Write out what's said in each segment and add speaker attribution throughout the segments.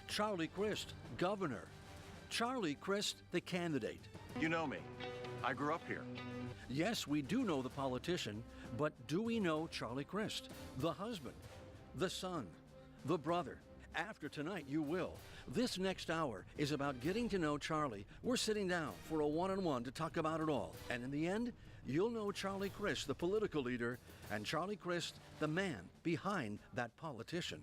Speaker 1: Charlie Crist, governor. Charlie Crist, the candidate.
Speaker 2: You know me. I grew up here.
Speaker 1: Yes, we do know the politician, but do we know Charlie Crist, the husband, the son, the brother? After tonight, you will. This next hour is about getting to know Charlie. We're sitting down for a one-on-one to talk about it all. And in the end, you'll know Charlie Crist, the political leader, and Charlie Crist, the man behind that politician.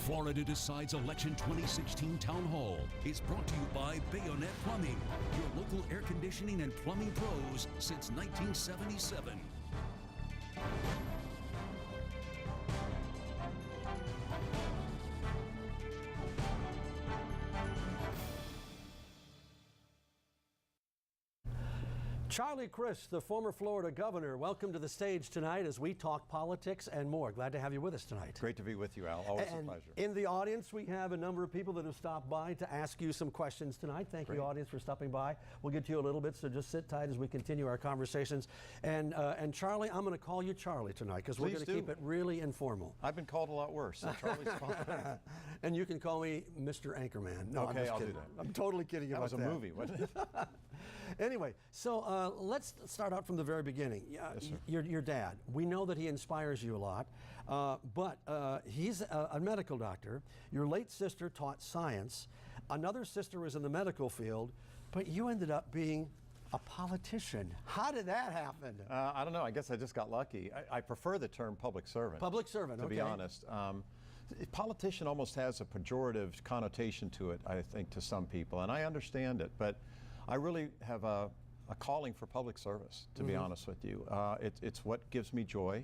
Speaker 3: Florida Decides Election 2016 Town Hall is brought to you by Bayonet Plumbing, your local air conditioning and plumbing pros since 1977.
Speaker 4: Charlie Crist, the former Florida governor, welcome to the stage tonight as we talk politics and more. Glad to have you with us tonight.
Speaker 2: Great to be with you, Al. Always a pleasure.
Speaker 4: In the audience, we have a number of people that have stopped by to ask you some questions tonight. Thank you, audience, for stopping by. We'll get to you a little bit, so just sit tight as we continue our conversations. And Charlie, I'm going to call you Charlie tonight because we're going to keep it really informal.
Speaker 2: I've been called a lot worse, so Charlie's fine.
Speaker 4: And you can call me Mr. Anchorman. No,
Speaker 2: okay,
Speaker 4: I'll
Speaker 2: do that.
Speaker 4: I'm totally kidding about that.
Speaker 2: That was a movie, wasn't it?
Speaker 4: Anyway, so let's start out from the very beginning.
Speaker 2: Yes, sir.
Speaker 4: Your dad, we know that he inspires you a lot, but he's a medical doctor. Your late sister taught science. Another sister was in the medical field, but you ended up being a politician. How did that happen?
Speaker 2: I don't know. I guess I just got lucky. I prefer the term public servant.
Speaker 4: Public servant,
Speaker 2: to be honest. Politician almost has a pejorative connotation to it, I think, to some people, and I understand it, but I really have a calling for public service, to be honest with you. It's what gives me joy,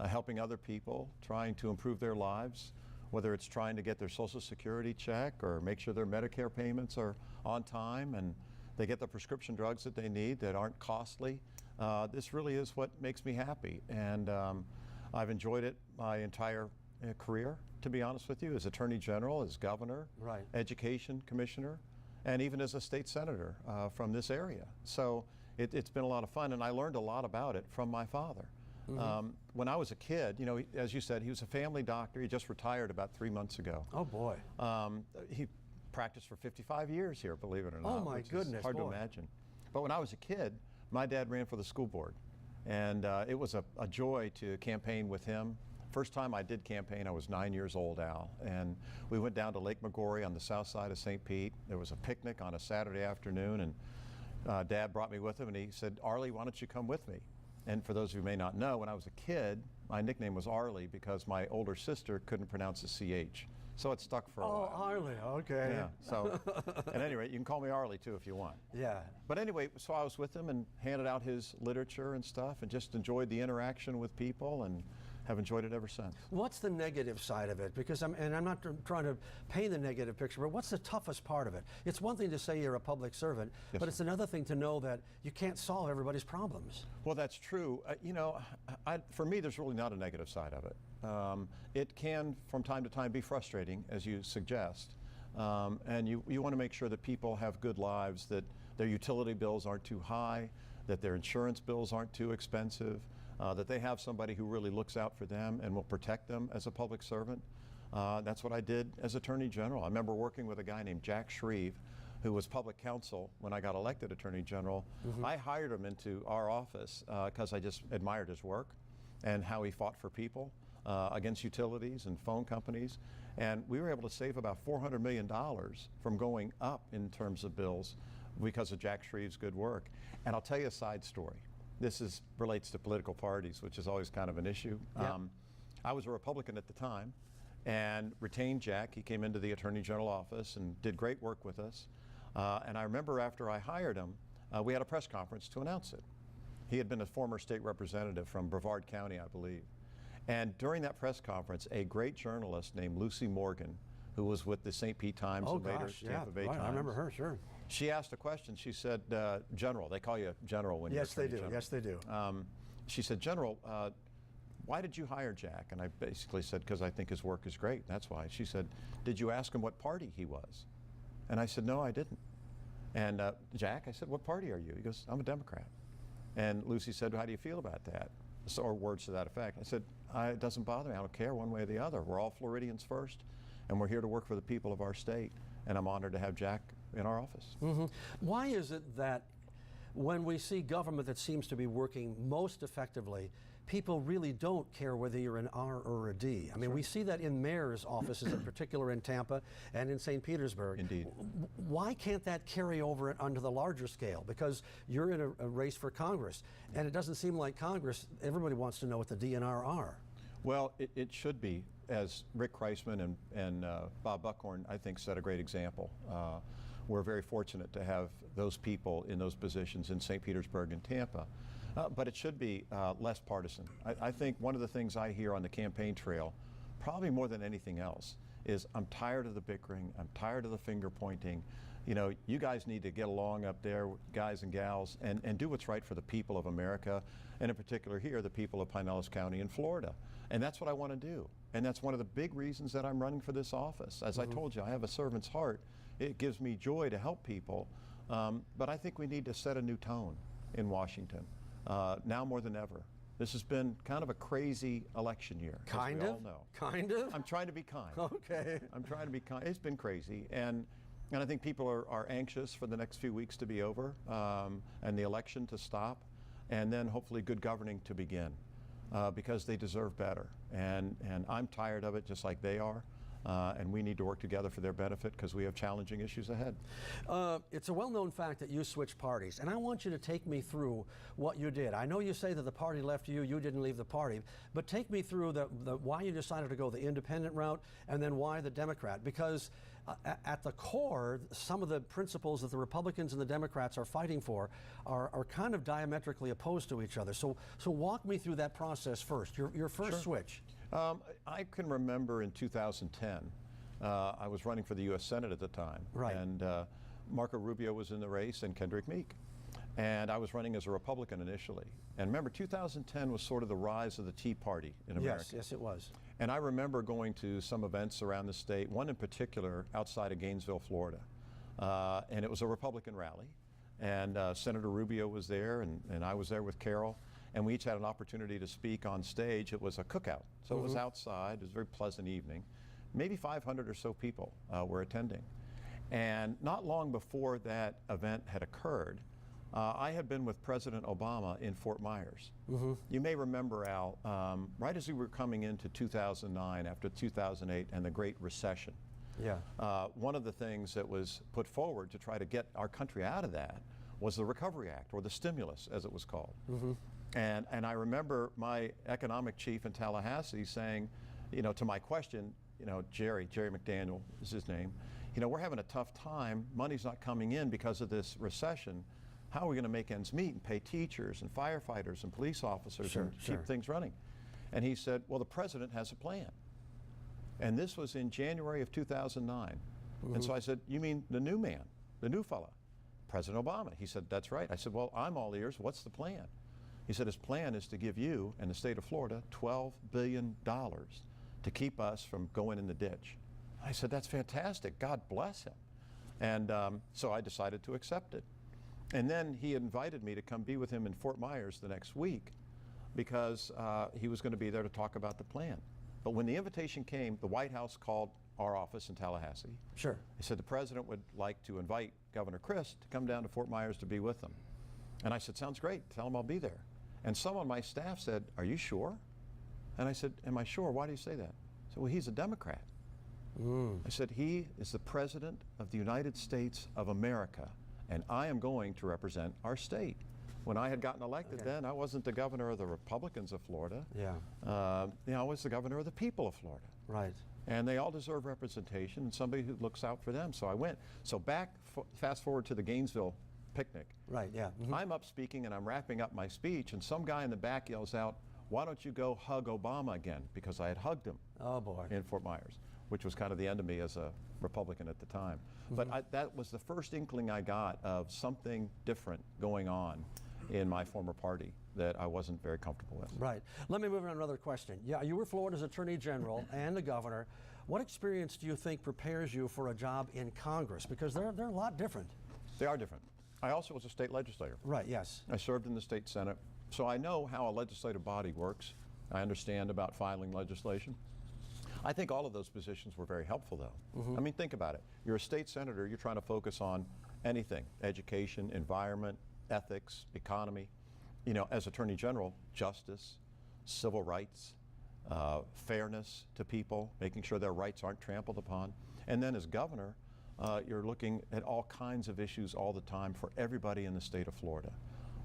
Speaker 2: helping other people, trying to improve their lives, whether it's trying to get their Social Security check or make sure their Medicare payments are on time and they get the prescription drugs that they need that aren't costly. This really is what makes me happy, and I've enjoyed it my entire career, to be honest with you, as Attorney General, as Governor, Education Commissioner, and even as a state senator from this area. So it's been a lot of fun, and I learned a lot about it from my father. When I was a kid, you know, as you said, he was a family doctor. He just retired about 3 months ago.
Speaker 4: Oh boy.
Speaker 2: He practiced for 55 years here, believe it or not.
Speaker 4: Oh my goodness,
Speaker 2: hard to imagine. But when I was a kid, my dad ran for the school board, and it was a joy to campaign with him. First time I did campaign, I was 9 years old, Al, and we went down to Lake McGorry on the south side of St. Pete. There was a picnic on a Saturday afternoon, and Dad brought me with him, and he said, "Arlie, why don't you come with me?" And for those of you who may not know, when I was a kid, my nickname was Arlie because my older sister couldn't pronounce the CH. So it stuck for a while.
Speaker 4: Oh, Arlie, okay.
Speaker 2: Yeah, so at any rate, you can call me Arlie too if you want.
Speaker 4: Yeah.
Speaker 2: But anyway, so I was with him and handed out his literature and stuff and just enjoyed the interaction with people and have enjoyed it ever since.
Speaker 4: What's the negative side of it? Because I'm not trying to paint the negative picture, but what's the toughest part of it? It's one thing to say you're a public servant, but it's another thing to know that you can't solve everybody's problems.
Speaker 2: Well, that's true. You know, for me, there's really not a negative side of it. It can, from time to time, be frustrating, as you suggest. And you want to make sure that people have good lives, that their utility bills aren't too high, that their insurance bills aren't too expensive, that they have somebody who really looks out for them and will protect them as a public servant. That's what I did as Attorney General. I remember working with a guy named Jack Shreve, who was public counsel when I got elected Attorney General. I hired him into our office because I just admired his work and how he fought for people against utilities and phone companies. And we were able to save about $400 million from going up in terms of bills because of Jack Shreve's good work. And I'll tell you a side story. This relates to political parties, which is always kind of an issue.
Speaker 4: Yep.
Speaker 2: I was a Republican at the time and retained Jack. He came into the Attorney General office and did great work with us. And I remember after I hired him, we had a press conference to announce it. He had been a former state representative from Brevard County, I believe. And during that press conference, a great journalist named Lucy Morgan, who was with the St. Pete Times and later Tampa Bay Times.
Speaker 4: I remember her, sure.
Speaker 2: She asked a question. She said, General, they call you General when you're Attorney General.
Speaker 4: Yes, they do.
Speaker 2: She said, General, why did you hire Jack? And I basically said, because I think his work is great. That's why. She said, did you ask him what party he was? And I said, no, I didn't. And Jack, I said, what party are you? He goes, I'm a Democrat. And Lucy said, how do you feel about that? Or words to that effect. I said, it doesn't bother me. I don't care one way or the other. We're all Floridians first, and we're here to work for the people of our state. And I'm honored to have Jack in our office.
Speaker 4: Mm-hmm. Why is it that when we see government that seems to be working most effectively, people really don't care whether you're an R or a D? I mean, we see that in mayor's offices, in particular in Tampa and in St. Petersburg.
Speaker 2: Indeed.
Speaker 4: Why can't that carry over onto the larger scale? Because you're in a race for Congress, and it doesn't seem like Congress, everybody wants to know what the D and R are.
Speaker 2: Well, it should be, as Rick Kreisman and Bob Buckhorn, I think, set a great example. We're very fortunate to have those people in those positions in St. Petersburg and Tampa. But it should be less partisan. I think one of the things I hear on the campaign trail, probably more than anything else, is I'm tired of the bickering, I'm tired of the finger pointing. You know, you guys need to get along up there, guys and gals, and do what's right for the people of America, and in particular here, the people of Pinellas County in Florida. And that's what I want to do. And that's one of the big reasons that I'm running for this office. As I told you, I have a servant's heart. It gives me joy to help people. But I think we need to set a new tone in Washington, now more than ever. This has been kind of a crazy election year.
Speaker 4: Kind
Speaker 2: as we
Speaker 4: of?
Speaker 2: all know.
Speaker 4: Kind of?
Speaker 2: I'm trying to be kind.
Speaker 4: Okay.
Speaker 2: I'm trying to be kind. It's been crazy. And I think people are anxious for the next few weeks to be over, and the election to stop, and then hopefully good governing to begin, because they deserve better. And I'm tired of it just like they are. And we need to work together for their benefit because we have challenging issues ahead.
Speaker 4: It's a well-known fact that you switched parties, and I want you to take me through what you did. I know you say that the party left you, you didn't leave the party, but take me through the why you decided to go the independent route and then why the Democrat, because at the core, some of the principles that the Republicans and the Democrats are fighting for are kind of diametrically opposed to each other. So walk me through that process first, your first switch.
Speaker 2: I can remember in 2010, I was running for the U.S. Senate at the time.
Speaker 4: Right.
Speaker 2: And Marco Rubio was in the race and Kendrick Meek. And I was running as a Republican initially. And remember, 2010 was sort of the rise of the Tea Party in America.
Speaker 4: Yes, it was.
Speaker 2: And I remember going to some events around the state, one in particular outside of Gainesville, Florida. And it was a Republican rally. And Senator Rubio was there, and I was there with Carol. And we each had an opportunity to speak on stage. It was a cookout. So it was outside. It was a very pleasant evening. Maybe 500 or so people were attending. And not long before that event had occurred, I had been with President Obama in Fort Myers. You may remember, Al, right as we were coming into 2009, after 2008 and the Great Recession, one of the things that was put forward to try to get our country out of that was the Recovery Act, or the stimulus, as it was called. And I remember my economic chief in Tallahassee saying, you know, to my question, you know, Jerry McDaniel is his name, you know, we're having a tough time. Money's not coming in because of this recession. How are we going to make ends meet and pay teachers and firefighters and police officers and keep things running? And he said, well, the president has a plan. And this was in January of 2009. And so I said, you mean the new man, the new fella, President Obama? He said, that's right. I said, well, I'm all ears. What's the plan? He said his plan is to give you and the state of Florida $12 billion to keep us from going in the ditch. I said, that's fantastic. God bless him. And so I decided to accept it. And then he invited me to come be with him in Fort Myers the next week because he was going to be there to talk about the plan. But when the invitation came, the White House called our office in Tallahassee.
Speaker 4: Sure.
Speaker 2: He said the president would like to invite Governor Crist to come down to Fort Myers to be with them. And I said, sounds great. Tell him I'll be there. And someone on my staff said, are you sure? And I said, am I sure? Why do you say that? I said, well, he's a Democrat. I said, he is the President of the United States of America, and I am going to represent our state. When I had gotten elected then, I wasn't the governor of the Republicans of Florida.
Speaker 4: Yeah.
Speaker 2: You know, I was the governor of the people of Florida.
Speaker 4: Right.
Speaker 2: And they all deserve representation and somebody who looks out for them. So I went. So fast forward to the Gainesville picnic.
Speaker 4: Right, yeah.
Speaker 2: I'm up speaking and I'm wrapping up my speech, and some guy in the back yells out, why don't you go hug Obama again? Because I had hugged him in Fort Myers, which was kind of the end of me as a Republican at the time. But that was the first inkling I got of something different going on in my former party that I wasn't very comfortable with.
Speaker 4: Right. Let me move on to another question. Yeah, you were Florida's Attorney General and a governor. What experience do you think prepares you for a job in Congress? Because they're a lot different.
Speaker 2: They are different. I also was a state legislator.
Speaker 4: Right, yes.
Speaker 2: I served in the state Senate, so I know how a legislative body works. I understand about filing legislation. I think all of those positions were very helpful, though. I mean, think about it. You're a state senator, you're trying to focus on anything, education, environment, ethics, economy. You know, as Attorney General, justice, civil rights, fairness to people, making sure their rights aren't trampled upon. And then as governor, you're looking at all kinds of issues all the time for everybody in the state of Florida.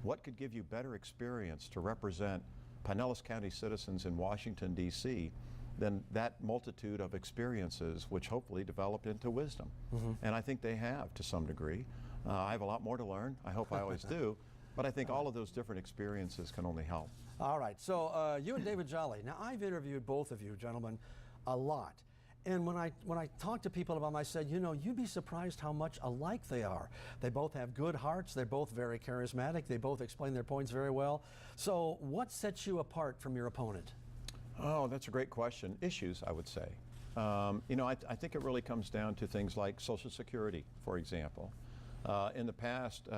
Speaker 2: What could give you better experience to represent Pinellas County citizens in Washington, D.C., than that multitude of experiences which hopefully developed into wisdom? And I think they have to some degree. I have a lot more to learn. I hope I always do. But I think all of those different experiences can only help.
Speaker 4: All right, so you and David Jolly. Now, I've interviewed both of you gentlemen a lot. And when I talk to people about them, I said, you know, you'd be surprised how much alike they are. They both have good hearts. They're both very charismatic. They both explain their points very well. So what sets you apart from your opponent?
Speaker 2: Oh, that's a great question. Issues, I would say. You know, I think it really comes down to things like Social Security, for example. In the past,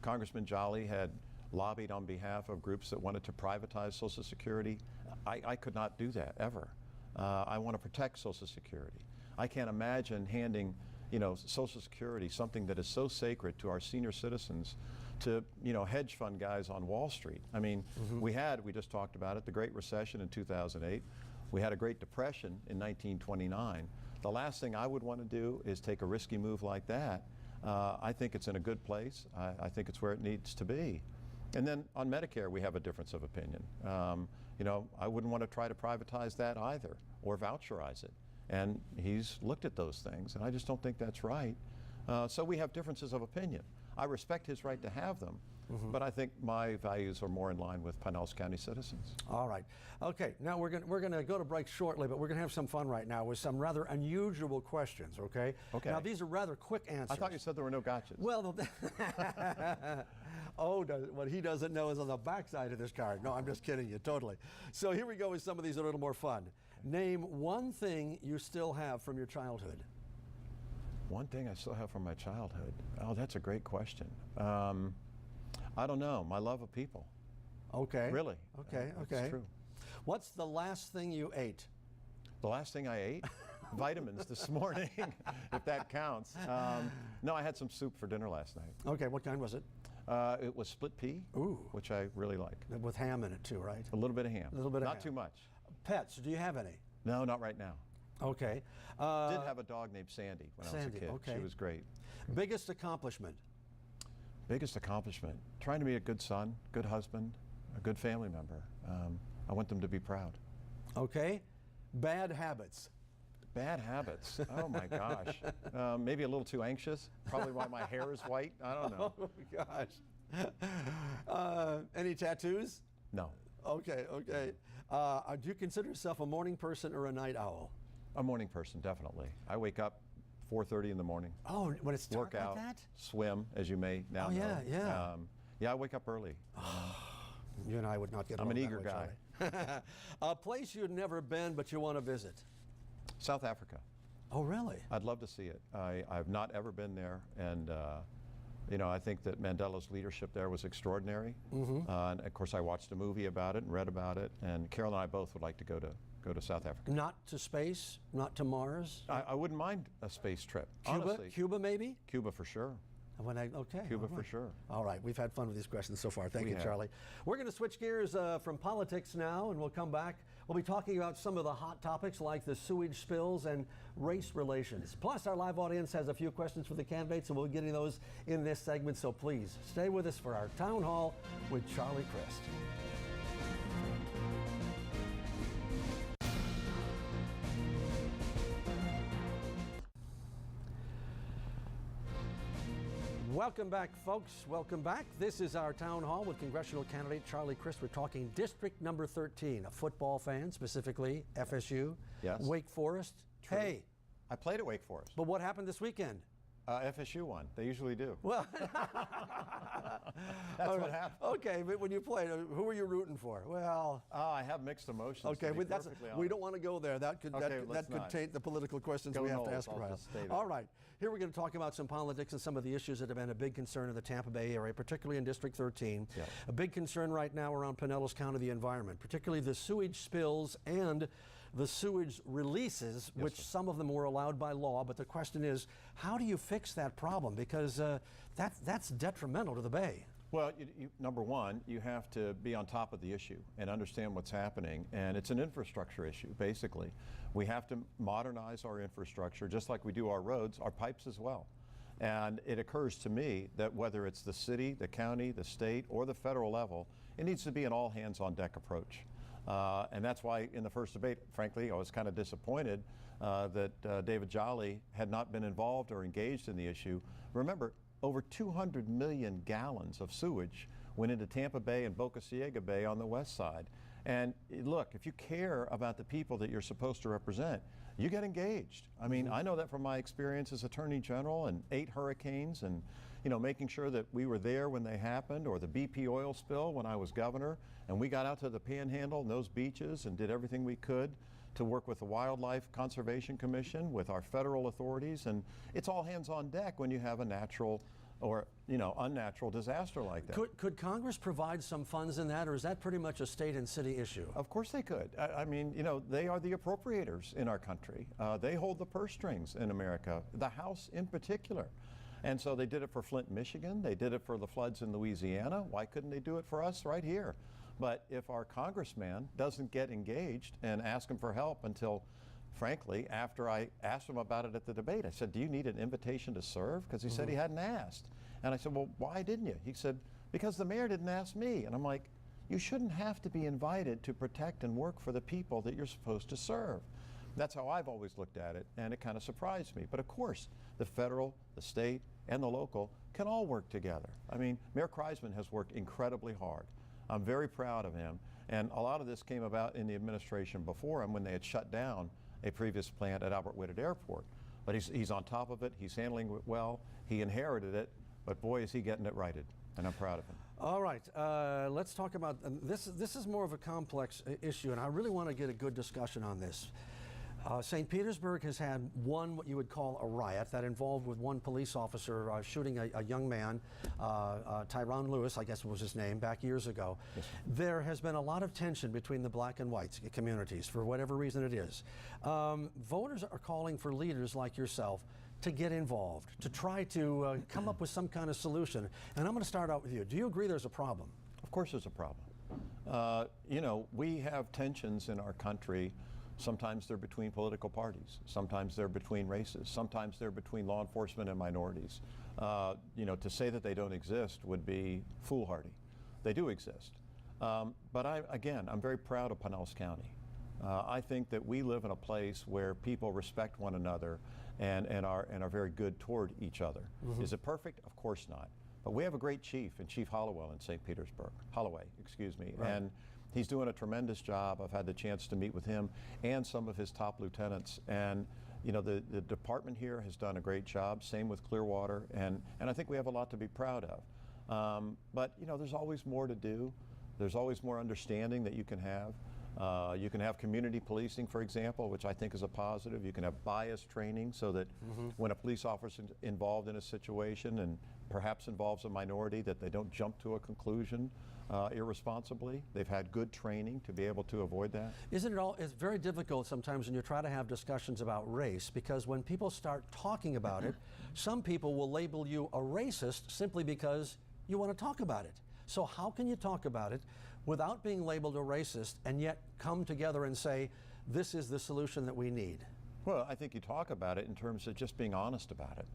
Speaker 2: Congressman Jolly had lobbied on behalf of groups that wanted to privatize Social Security. I could not do that, ever. I want to protect Social Security. I can't imagine handing, you know, Social Security, something that is so sacred to our senior citizens, to, you know, hedge fund guys on Wall Street. I mean, we just talked about it, the Great Recession in 2008. We had a Great Depression in 1929. The last thing I would want to do is take a risky move like that. I think it's in a good place. I think it's where it needs to be. And then on Medicare, we have a difference of opinion. You know, I wouldn't want to try to privatize that either, or voucherize it. And he's looked at those things, and I just don't think that's right. So we have differences of opinion. I respect his right to have them, but I think my values are more in line with Pinellas County citizens.
Speaker 4: All right. Okay, now we're going to go to break shortly, but we're going to have some fun right now with some rather unusual questions, okay?
Speaker 2: Okay.
Speaker 4: Now, these are rather quick answers.
Speaker 2: I thought you said there were no gotchas.
Speaker 4: Well, what he doesn't know is on the backside of this card. No, I'm just kidding you, totally. So here we go with some of these a little more fun. Name one thing you still have from your childhood.
Speaker 2: One thing I still have from my childhood. Oh, that's a great question. I don't know. My love of people.
Speaker 4: Okay.
Speaker 2: Really.
Speaker 4: Okay, okay.
Speaker 2: That's true.
Speaker 4: What's the last thing you ate?
Speaker 2: The last thing I ate? Vitamins this morning, if that counts. No, I had some soup for dinner last night.
Speaker 4: Okay, what kind was it?
Speaker 2: It was split pea,
Speaker 4: Ooh.
Speaker 2: which I really like.
Speaker 4: With ham in it too, right?
Speaker 2: A little bit of ham.
Speaker 4: A little bit of
Speaker 2: Not
Speaker 4: ham.
Speaker 2: too much.
Speaker 4: Pets, do you have any?
Speaker 2: No, not right now.
Speaker 4: Okay.
Speaker 2: Did have a dog named Sandy when I was a kid.
Speaker 4: Okay.
Speaker 2: She was great.
Speaker 4: Biggest accomplishment?
Speaker 2: Biggest accomplishment? Trying to be a good son, good husband, a good family member. I want them to be proud.
Speaker 4: Okay. Bad habits?
Speaker 2: Bad habits. Oh my gosh. Maybe a little too anxious. Probably why my hair is white. I don't know.
Speaker 4: Oh gosh. Any tattoos?
Speaker 2: No.
Speaker 4: Okay, okay. Do you consider yourself a morning person or a night owl?
Speaker 2: A morning person, definitely. I wake up 4:30 in the morning.
Speaker 4: Oh, when it's dark
Speaker 2: Work out,
Speaker 4: like that?
Speaker 2: swim, as you may now know.
Speaker 4: Yeah, yeah.
Speaker 2: Yeah, I wake up early.
Speaker 4: You and I would not get
Speaker 2: I'm
Speaker 4: along
Speaker 2: an
Speaker 4: that
Speaker 2: eager
Speaker 4: way,
Speaker 2: guy.
Speaker 4: Charlie. A place you've never been but you want to visit?
Speaker 2: South Africa.
Speaker 4: Oh, really?
Speaker 2: I'd love to see it. I've not ever been there, and you know, I think that Mandela's leadership there was extraordinary. And of course, I watched a movie about it and read about it. And Carol and I both would like to go to South Africa.
Speaker 4: Not to space, not to Mars.
Speaker 2: I wouldn't mind a space trip.
Speaker 4: Cuba,
Speaker 2: Honestly.
Speaker 4: Cuba maybe.
Speaker 2: Cuba for sure.
Speaker 4: Okay.
Speaker 2: Cuba
Speaker 4: all
Speaker 2: for
Speaker 4: right.
Speaker 2: sure.
Speaker 4: All right, we've had fun with these questions so far. Thank
Speaker 2: We
Speaker 4: you,
Speaker 2: have.
Speaker 4: Charlie. We're going to switch gears from politics now, and we'll come back. We'll be talking about some of the hot topics like the sewage spills and race relations. Plus, our live audience has a few questions for the candidates, and we'll be getting those in this segment. So please stay with us for our town hall with Charlie Crist. Welcome back, folks. Welcome back. This is our town hall with congressional candidate Charlie Crist. We're talking district number 13, a football fan, specifically FSU,
Speaker 2: Yes.
Speaker 4: Wake Forest.
Speaker 2: True.
Speaker 4: Hey,
Speaker 2: I played at Wake Forest.
Speaker 4: but what happened this weekend?
Speaker 2: FSU won. They usually do.
Speaker 4: Well,
Speaker 2: That's what happened.
Speaker 4: Okay, but when you played, who were you rooting for? Well,
Speaker 2: I have mixed emotions.
Speaker 4: okay,
Speaker 2: to be
Speaker 4: that's,
Speaker 2: perfectly
Speaker 4: we
Speaker 2: honest.
Speaker 4: don't want to go there. That could
Speaker 2: Okay,
Speaker 4: that
Speaker 2: let's
Speaker 4: could
Speaker 2: not.
Speaker 4: taint the political questions
Speaker 2: Go
Speaker 4: we have to
Speaker 2: Knowles,
Speaker 4: ask
Speaker 2: I'll
Speaker 4: around.
Speaker 2: just stay there.
Speaker 4: All right, here we're going to talk about some politics and some of the issues that have been a big concern in the Tampa Bay area, particularly in District 13.
Speaker 2: Yeah.
Speaker 4: A big concern right now around Pinellas County, the environment, particularly the sewage spills and the sewage releases, which
Speaker 2: sir.
Speaker 4: some of them were allowed by law. But the question is, how do you fix that problem? Because that's detrimental to the Bay.
Speaker 2: Well, number one, you have to be on top of the issue and understand what's happening. And it's an infrastructure issue, basically. We have to modernize our infrastructure, just like we do our roads, our pipes as well. And it occurs to me that whether it's the city, the county, the state, or the federal level, it needs to be an all hands on deck approach. And that's why in the first debate, frankly, I was kind of disappointed that David Jolly had not been involved or engaged in the issue. Remember, over 200 million gallons of sewage went into Tampa Bay and Boca Ciega Bay on the west side. And look, if you care about the people that you're supposed to represent, you get engaged. I mean, I know that from my experience as Attorney General and 8 hurricanes and, you know, making sure that we were there when they happened, or the BP oil spill when I was governor, and we got out to the Panhandle and those beaches and did everything we could to work with the Wildlife Conservation Commission, with our federal authorities, and it's all hands on deck when you have a natural or, you know, unnatural disaster like that.
Speaker 4: Could Congress provide some funds in that, or is that pretty much a state and city issue?
Speaker 2: Of course they could. I mean, you know, they are the appropriators in our country. They hold the purse strings in America, the House in particular. And so they did it for Flint, Michigan. They did it for the floods in Louisiana. Why couldn't they do it for us right here? But if our congressman doesn't get engaged and ask him for help until, frankly, after I asked him about it at the debate, I said, do you need an invitation to serve? Because he said he hadn't asked. And I said, well, why didn't you? He said, because the mayor didn't ask me. And I'm like, you shouldn't have to be invited to protect and work for the people that you're supposed to serve. That's how I've always looked at it, and it kind of surprised me. But of course, the federal, the state, and the local can all work together. I mean, Mayor Kreisman has worked incredibly hard. I'm very proud of him. And a lot of this came about in the administration before him when they had shut down a previous plant at Albert Whitted Airport. But he's on top of it. He's handling it well. He inherited it, but boy, is he getting it righted. And I'm proud of him.
Speaker 4: All right, let's talk about this. This is more of a complex issue, and I really want to get a good discussion on this. St. Petersburg has had what you would call a riot that involved with one police officer shooting a young man, Tyrone Lewis, I guess was his name, back years ago. Yes. There has been a lot of tension between the black and white communities, for whatever reason it is. Voters are calling for leaders like yourself to get involved, to try to come up with some kind of solution. And I'm going to start out with you. Do you agree there's a problem?
Speaker 2: Of course there's a problem. You know, we have tensions in our country. Sometimes they're between political parties. Sometimes they're between races. Sometimes they're between law enforcement and minorities. You know, to say that they don't exist would be foolhardy. They do exist. But I'm very proud of Pinellas County. I think that we live in a place where people respect one another and are very good toward each other. Mm-hmm. Is it perfect? Of course not. But we have a great chief in Chief Holloway in St. Petersburg. Holloway, excuse me. Right. And he's doing a tremendous job. I've had the chance to meet with him and some of his top lieutenants. And you know, the department here has done a great job, same with Clearwater, and I think we have a lot to be proud of. But you know, there's always more to do. There's always more understanding that you can have. You can have community policing, for example, which I think is a positive. You can have bias training so that when a police officer is involved in a situation and perhaps involves a minority, that they don't jump to a conclusion irresponsibly. They've had good training to be able to avoid that.
Speaker 4: Isn't it all, it's very difficult sometimes when you try to have discussions about race, because when people start talking about it, some people will label you a racist simply because you want to talk about it. So how can you talk about it without being labeled a racist and yet come together and say, this is the solution that we need?
Speaker 2: Well, I think you talk about it in terms of just being honest about it.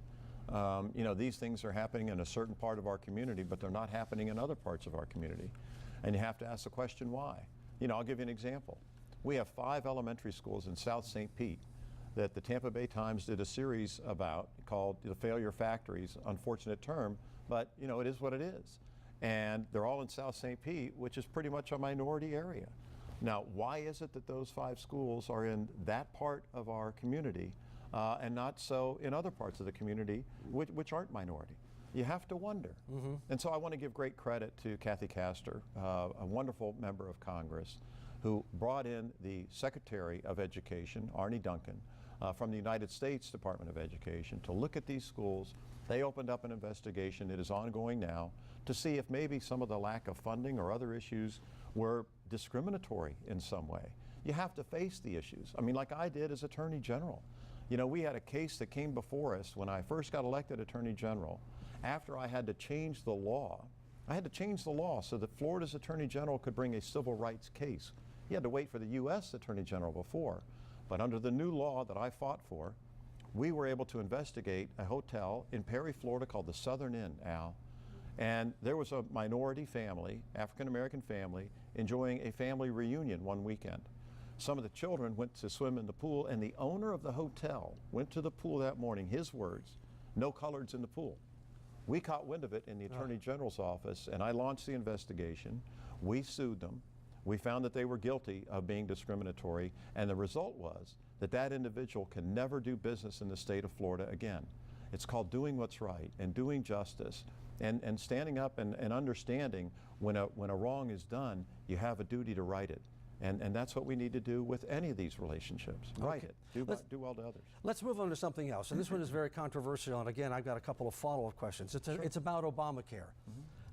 Speaker 2: You know, these things are happening in a certain part of our community, but they're not happening in other parts of our community. And you have to ask the question why. You know, I'll give you an example. We have 5 elementary schools in South St. Pete that the Tampa Bay Times did a series about called The Failure Factories. Unfortunate term, but you know, it is what it is. And they're all in South St. Pete, which is pretty much a minority area. Now, why is it that those 5 schools are in that part of our community and not so in other parts of the community which aren't minority? you have to wonder. And so I want to give great credit to Kathy Castor, a wonderful member of Congress, who brought in the Secretary of Education, Arne Duncan, from the United States Department of Education to look at these schools. They opened up an investigation. It is ongoing now to see if maybe some of the lack of funding or other issues were discriminatory in some way. You have to face the issues. I mean, like I did as Attorney General. You know, we had a case that came before us when I first got elected Attorney General. After I had to change the law, I had to change the law so that Florida's Attorney General could bring a civil rights case. He had to wait for the U.S. Attorney General before. But under the new law that I fought for, we were able to investigate a hotel in Perry, Florida called the Southern Inn, Al. And there was a minority family, African-American family, enjoying a family reunion one weekend. Some of the children went to swim in the pool, and the owner of the hotel went to the pool that morning, his words, "No coloreds in the pool." We caught wind of it in the Attorney General's office, and I launched the investigation. We sued them. We found that they were guilty of being discriminatory, and the result was that that individual can never do business in the state of Florida again. It's called doing what's right and doing justice and standing up and understanding when a wrong is done, you have a duty to right it. And that's what we need to do with any of these relationships. Right it. Do well to others.
Speaker 4: Let's move on to something else. And this one is very controversial. And again, I've got a couple of follow-up questions. It's about Obamacare.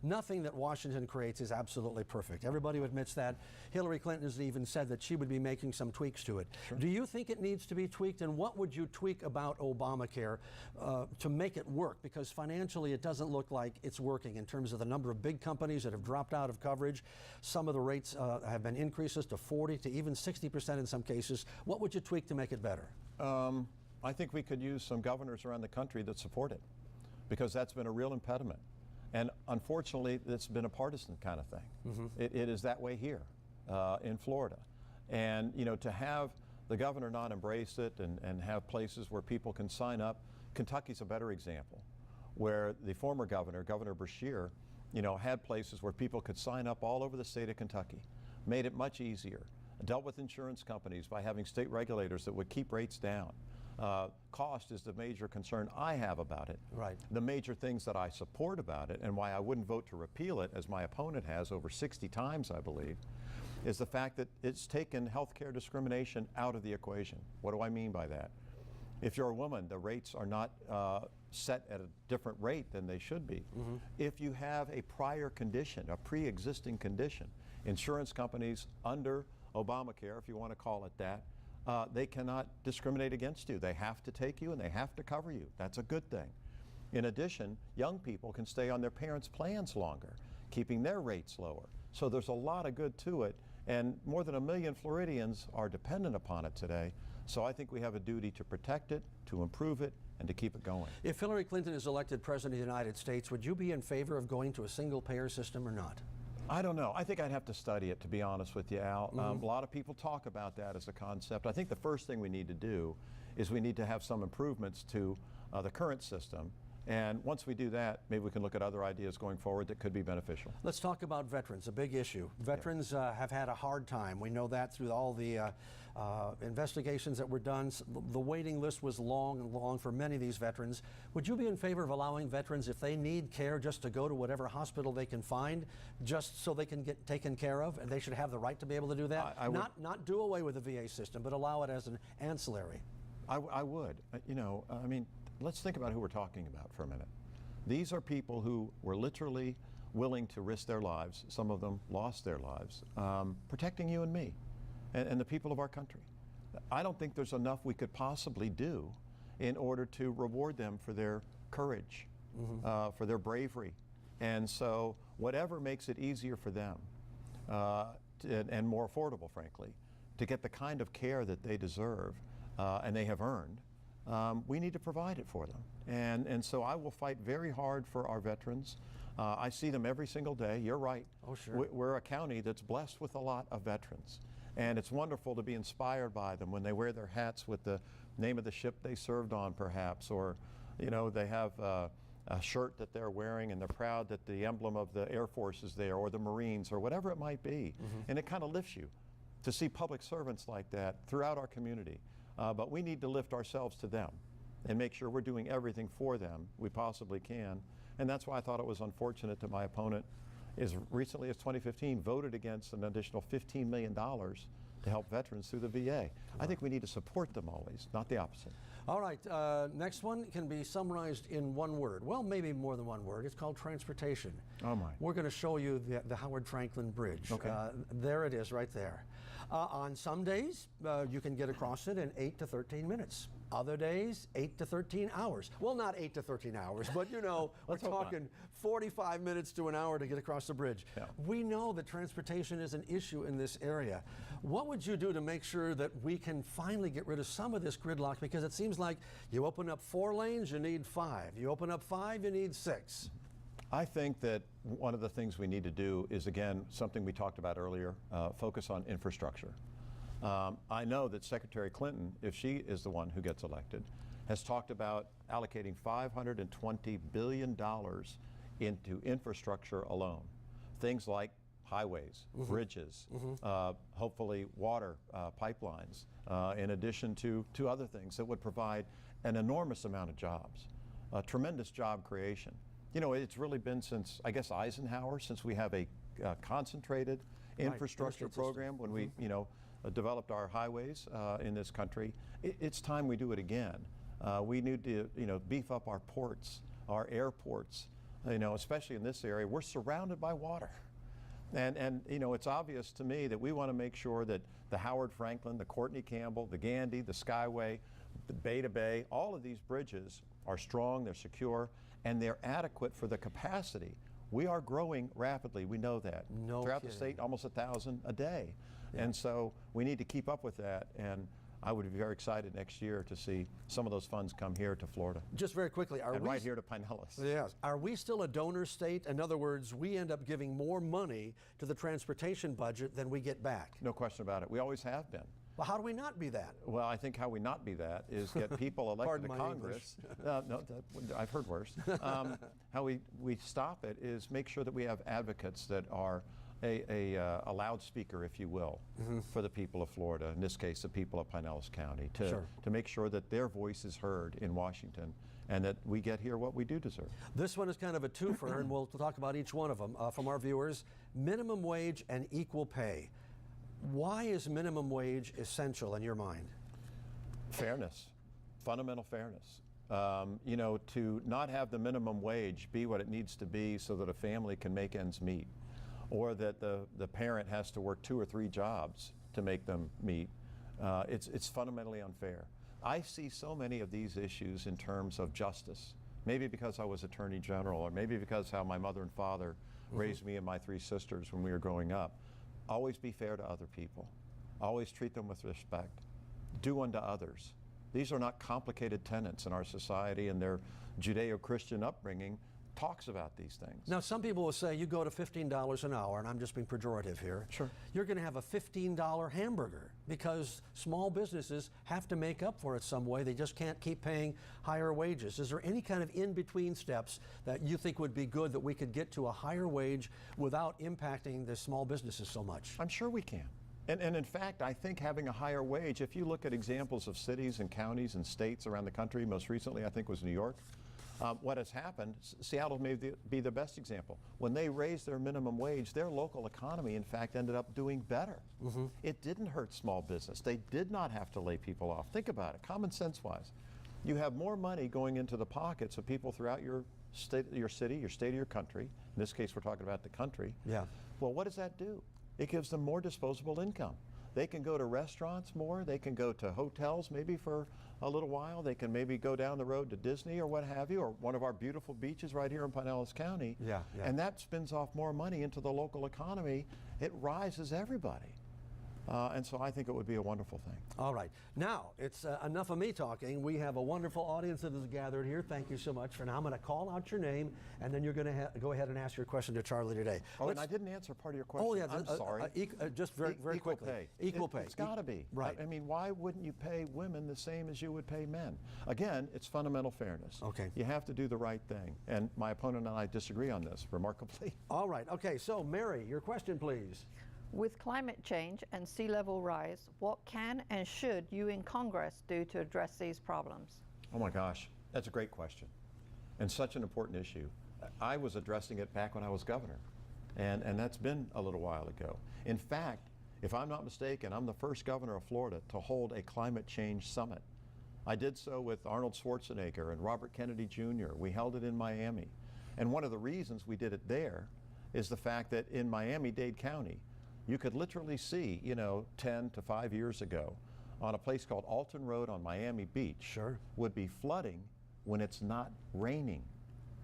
Speaker 4: Nothing that Washington creates is absolutely perfect. Everybody admits that. Hillary Clinton has even said that she would be making some tweaks to it. Do you think it needs to be tweaked? And what would you tweak about Obamacare to make it work? Because financially, it doesn't look like it's working in terms of the number of big companies that have dropped out of coverage. Some of the rates have been increases to 40 to even 60% in some cases. What would you tweak to make it better?
Speaker 2: I think we could use some governors around the country that support it, because that's been a real impediment. And unfortunately, it's been a partisan kind of thing. It is that way here in Florida. And you know, to have the governor not embrace it and have places where people can sign up, Kentucky's a better example, where the former governor, Governor Beshear, you know, had places where people could sign up all over the state of Kentucky, made it much easier, dealt with insurance companies by having state regulators that would keep rates down. Cost is the major concern I have about it.
Speaker 4: Right.
Speaker 2: The major things that I support about it, and why I wouldn't vote to repeal it, as my opponent has over 60 times, I believe, is the fact that it's taken healthcare discrimination out of the equation. What do I mean by that? If you're a woman, the rates are not set at a different rate than they should be. If you have a prior condition, a pre-existing condition, insurance companies under Obamacare, if you want to call it that, they cannot discriminate against you. They have to take you and they have to cover you. That's a good thing. In addition, young people can stay on their parents' plans longer, keeping their rates lower. So there's a lot of good to it, and more than 1 million Floridians are dependent upon it today. So I think we have a duty to protect it, to improve it, and to keep it going.
Speaker 4: If Hillary Clinton is elected President of the United States, would you be in favor of going to a single-payer system or not?
Speaker 2: I don't know. I think I'd have to study it, to be honest with you, Al. A lot of people talk about that as a concept. I think the first thing we need to do is we need to have some improvements to the current system. And once we do that, maybe we can look at other ideas going forward that could be beneficial.
Speaker 4: Let's talk about veterans, a big issue. Veterans have had a hard time. We know that through all the investigations that were done. The waiting list was long and long for many of these veterans. Would you be in favor of allowing veterans, if they need care, just to go to whatever hospital they can find, just so they can get taken care of, and they should have the right to be able to do that? Not do away with the VA system, but allow it as an ancillary.
Speaker 2: I would. You know, I mean, let's think about who we're talking about for a minute. These are people who were literally willing to risk their lives. Some of them lost their lives, protecting you and me and the people of our country. I don't think there's enough we could possibly do in order to reward them for their courage, for their bravery. And so whatever makes it easier for them and more affordable, frankly, to get the kind of care that they deserve and they have earned, we need to provide it for them. And so I will fight very hard for our veterans. I see them every single day. You're right.
Speaker 4: Oh, sure.
Speaker 2: We're a county that's blessed with a lot of veterans. And it's wonderful to be inspired by them when they wear their hats with the name of the ship they served on, perhaps, or, you know, they have a shirt that they're wearing and they're proud that the emblem of the Air Force is there, or the Marines, or whatever it might be. And it kind of lifts you to see public servants like that throughout our community. But we need to lift ourselves to them and make sure we're doing everything for them we possibly can. And that's why I thought it was unfortunate that my opponent, as recently as 2015, voted against an additional $15 million to help veterans through the VA. I think we need to support them always, not the opposite.
Speaker 4: All right, next one can be summarized in one word. Well, maybe more than one word. It's called transportation.
Speaker 2: Oh my.
Speaker 4: We're going to show you the Howard Franklin Bridge.
Speaker 2: Okay.
Speaker 4: There it is right there. On some days, you can get across it in 8 to 13 minutes. Other days, 8 to 13 hours. Well, not 8 to 13 hours, but you know, we're talking 45 minutes to an hour to get across the bridge.
Speaker 2: Yeah.
Speaker 4: We know that transportation is an issue in this area. What would you do to make sure that we can finally get rid of some of this gridlock? Because it seems like you open up 4 lanes, you need 5. You open up 5, you need 6.
Speaker 2: I think that one of the things we need to do is, again, something we talked about earlier, focus on infrastructure. I know that Secretary Clinton, if she is the one who gets elected, has talked about allocating $520 billion into infrastructure alone. Things like highways, bridges, hopefully water pipelines, in addition to other things that would provide an enormous amount of jobs, tremendous job creation. You know, it's really been since, I guess, Eisenhower, since we have a concentrated infrastructure program when we, you know, developed our highways in this country. It's time we do it again. We need to, you know, beef up our ports, our airports, you know, especially in this area. We're surrounded by water. And you know, it's obvious to me that we want to make sure that the Howard Franklin, the Courtney Campbell, the Gandy, the Skyway, the Bay to Bay, all of these bridges are strong, they're secure, and they're adequate for the capacity. We are growing rapidly, we know that.
Speaker 4: No
Speaker 2: Throughout
Speaker 4: kidding.
Speaker 2: the state, almost 1,000 a day.
Speaker 4: Yeah.
Speaker 2: And so we need to keep up with that, and I would be very excited next year to see some of those funds come here to Florida.
Speaker 4: Just very quickly, are
Speaker 2: And
Speaker 4: we
Speaker 2: right here to Pinellas.
Speaker 4: Yes. Are we still a donor state? In other words, we end up giving more money to the transportation budget than we get back.
Speaker 2: No question about it. We always have been.
Speaker 4: Well, how do we not be that?
Speaker 2: Well, I think how we not be that is get people elected
Speaker 4: Pardon
Speaker 2: to
Speaker 4: my
Speaker 2: Congress. No, I've heard worse. How we stop it is make sure that we have advocates that are a loudspeaker, if you will, for the people of Florida, in this case, the people of Pinellas County, to make sure that their voice is heard in Washington and that we get here what we do deserve.
Speaker 4: This one is kind of a twofer, and we'll talk about each one of them from our viewers. Minimum wage and equal pay. Why is minimum wage essential in your mind?
Speaker 2: Fairness, fundamental fairness. You know, to not have the minimum wage be what it needs to be so that a family can make ends meet, or that the parent has to work 2 or 3 jobs to make them meet, it's fundamentally unfair. I see so many of these issues in terms of justice, maybe because I was Attorney General, or maybe because how my mother and father raised me and my 3 sisters when we were growing up. Always be fair to other people. Always treat them with respect. Do unto others. These are not complicated tenets in our society, and their Judeo-Christian upbringing talks about these things.
Speaker 4: Now, some people will say you go to $15 an hour, and I'm just being pejorative here.
Speaker 2: Sure.
Speaker 4: You're going to have a $15 hamburger because small businesses have to make up for it some way. They just can't keep paying higher wages. Is there any kind of in-between steps that you think would be good that we could get to a higher wage without impacting the small businesses so much?
Speaker 2: I'm sure we can. And in fact, I think having a higher wage, if you look at examples of cities and counties and states around the country, most recently I think was New York, what has happened, Seattle may be the best example. When they raised their minimum wage, their local economy, in fact, ended up doing better. It didn't hurt small business. They did not have to lay people off. Think about it, common sense-wise. You have more money going into the pockets of people throughout your state, your city, your state, or your country. In this case, we're talking about the country.
Speaker 4: Yeah.
Speaker 2: Well, what does that do? It gives them more disposable income. They can go to restaurants more. They can go to hotels maybe for a little while. They can maybe go down the road to Disney or what have you, or one of our beautiful beaches right here in Pinellas County.
Speaker 4: Yeah.
Speaker 2: And that spins off more money into the local economy. It rises everybody. And so I think it would be a wonderful thing.
Speaker 4: All right. Now, it's enough of me talking. We have a wonderful audience that is gathered here. Thank you so much for now. I'm going to call out your name, and then you're going to go ahead and ask your question to Charlie today.
Speaker 2: Oh, and I didn't answer part of your question.
Speaker 4: Oh, yeah.
Speaker 2: I'm sorry.
Speaker 4: Just very
Speaker 2: Equal
Speaker 4: quickly.
Speaker 2: pay.
Speaker 4: Equal pay.
Speaker 2: It's got to be.
Speaker 4: Right.
Speaker 2: I mean, why wouldn't you pay women the same as you would pay men? Again, it's fundamental fairness.
Speaker 4: Okay.
Speaker 2: You have to do the right thing. And my opponent and I disagree on this, remarkably.
Speaker 4: All right. Okay. So, Mary, your question, please.
Speaker 5: With climate change and sea level rise, what can and should you in Congress do to address these problems?
Speaker 2: Oh my gosh, that's a great question and such an important issue. I was addressing it back when I was governor, and that's been a little while ago. In fact, if I'm not mistaken, I'm the first governor of Florida to hold a climate change summit. I did so with Arnold Schwarzenegger and Robert Kennedy Jr. We held it in Miami. And one of the reasons we did it there is the fact that in Miami-Dade County, you could literally see, 10 to 5 years ago, on a place called Alton Road on Miami Beach, would be flooding when it's not raining.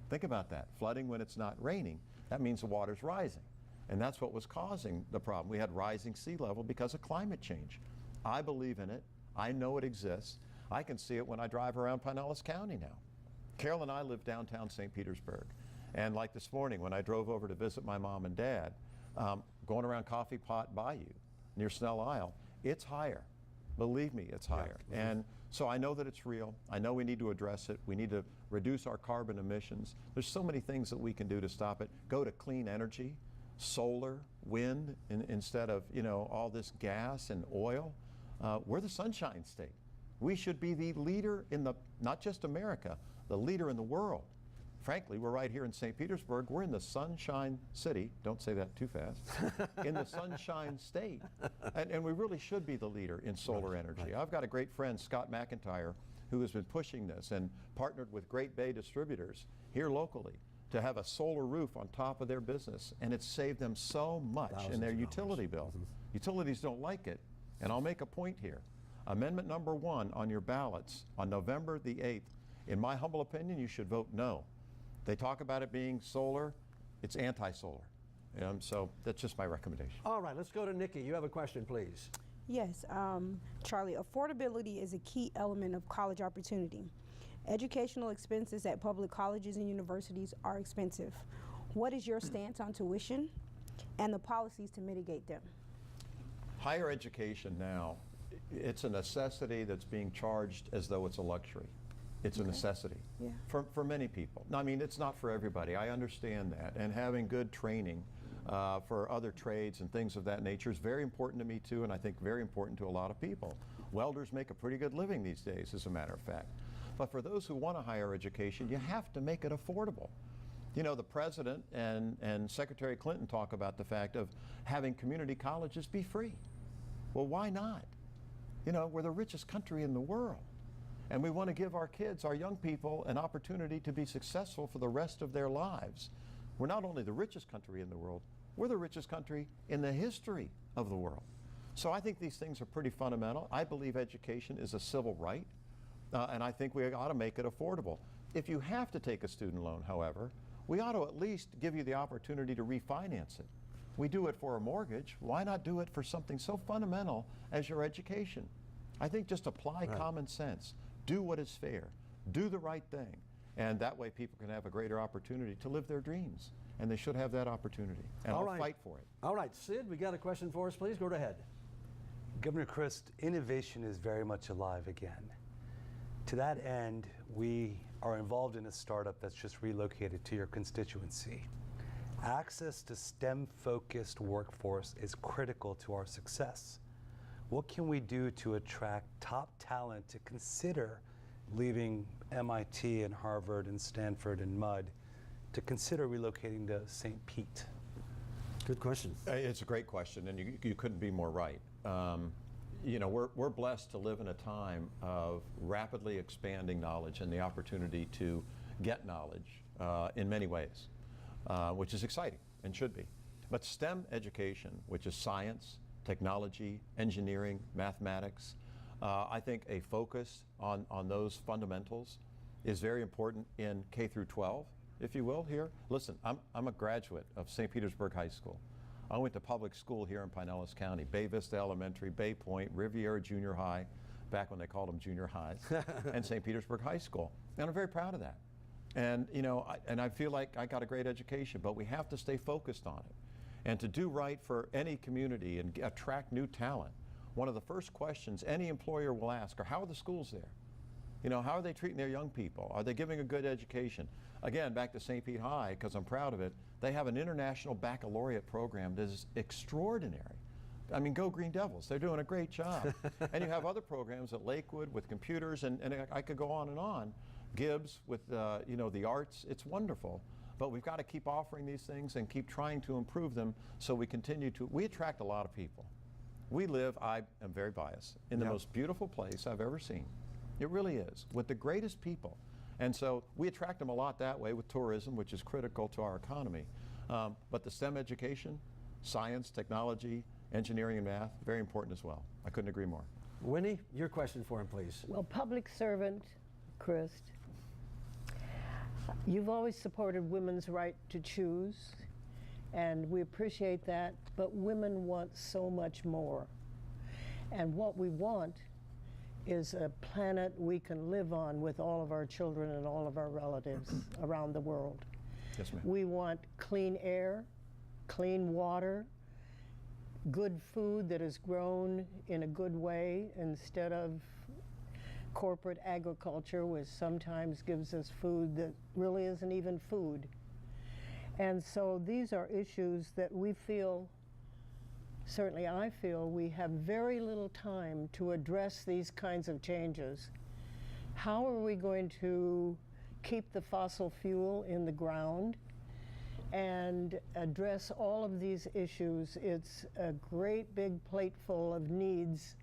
Speaker 2: Think about that, flooding when it's not raining. That means the water's rising. And that's what was causing the problem. We had rising sea level because of climate change. I believe in it. I know it exists. I can see it when I drive around Pinellas County now. Carol and I live downtown St. Petersburg. And like this morning when I drove over to visit my mom and dad, going around Coffee Pot Bayou near Snell Isle, it's higher. Believe me, it's higher. Yeah. And so I know that it's real. I know we need to address it. We need to reduce our carbon emissions. There's so many things that we can do to stop it. Go to clean energy, solar, wind, instead of all this gas and oil. We're the Sunshine State. We should be the leader in not just America, the leader in the world. Frankly, we're right here in St. Petersburg. We're in the Sunshine City. Don't say that too fast. In the Sunshine State. And we really should be the leader in solar energy. I've got a great friend, Scott McIntyre, who has been pushing this and partnered with Great Bay Distributors here locally to have a solar roof on top of their business. And it's saved them so much in their utility bill. Utilities don't like it. And I'll make a point here. Amendment number 1 on your ballots on November the 8th, in my humble opinion, you should vote no. They talk about it being solar, it's anti-solar. So that's just my recommendation.
Speaker 4: All right, let's go to Nikki. You have a question, please.
Speaker 6: Yes, Charlie, affordability is a key element of college opportunity. Educational expenses at public colleges and universities are expensive. What is your stance on tuition and the policies to mitigate them?
Speaker 2: Higher education now, it's a necessity that's being charged as though it's a luxury. It's a necessity for many people. Now, I mean, it's not for everybody. I understand that. And having good training for other trades and things of that nature is very important to me too, and I think very important to a lot of people. Welders make a pretty good living these days, as a matter of fact. But for those who want a higher education, you have to make it affordable. The President and Secretary Clinton talk about the fact of having community colleges be free. Well, why not? We're the richest country in the world. And we want to give our kids, our young people, an opportunity to be successful for the rest of their lives. We're not only the richest country in the world, we're the richest country in the history of the world. So I think these things are pretty fundamental. I believe education is a civil right, and I think we ought to make it affordable. If you have to take a student loan, however, we ought to at least give you the opportunity to refinance it. We do it for a mortgage. Why not do it for something so fundamental as your education? I think just apply common sense. Do what is fair. Do the right thing. And that way people can have a greater opportunity to live their dreams. And they should have that opportunity. And I'll fight for it.
Speaker 4: All right, Sid, we got a question for us, please. Go ahead.
Speaker 7: Governor Crist, innovation is very much alive again. To that end, we are involved in a startup that's just relocated to your constituency. Access to STEM-focused workforce is critical to our success. What can we do to attract top talent to consider leaving MIT and Harvard and Stanford and MUD to consider relocating to St. Pete?
Speaker 4: Good question.
Speaker 2: It's a great question, and you couldn't be more right. We're blessed to live in a time of rapidly expanding knowledge and the opportunity to get knowledge in many ways, which is exciting and should be. But STEM education, which is science, technology, engineering, mathematics, I think a focus on those fundamentals is very important in K through 12, if you will, here. Listen, I'm a graduate of St. Petersburg High School. I went to public school here in Pinellas County, Bay Vista Elementary, Bay Point, Riviera Junior High, back when they called them junior highs, and St. Petersburg High School. And I'm very proud of that. And, I feel like I got a great education, but we have to stay focused on it. And to do right for any community and attract new talent, one of the first questions any employer will ask are, how are the schools there? How are they treating their young people? Are they giving a good education? Again, back to St. Pete High, because I'm proud of it, they have an international baccalaureate program that is extraordinary. I mean, go Green Devils, they're doing a great job. And you have other programs at Lakewood with computers, and I could go on and on. Gibbs with, the arts, it's wonderful. But we've got to keep offering these things and keep trying to improve them so we continue to, we attract a lot of people. We live, I am very biased, in the most beautiful place I've ever seen. It really is, with the greatest people. And so we attract them a lot that way with tourism, which is critical to our economy. But the STEM education, science, technology, engineering, and math, very important as well. I couldn't agree more.
Speaker 4: Winnie, your question for him, please.
Speaker 8: Well, public servant, Crist, you've always supported women's right to choose, and we appreciate that, but women want so much more. And what we want is a planet we can live on with all of our children and all of our relatives around the world.
Speaker 2: Yes, ma'am.
Speaker 8: We want clean air, clean water, good food that is grown in a good way instead of corporate agriculture, which sometimes gives us food that really isn't even food. And so these are issues that we feel, certainly I feel, we have very little time to address these kinds of changes. How are we going to keep the fossil fuel in the ground and address all of these issues? It's a great big plateful of needs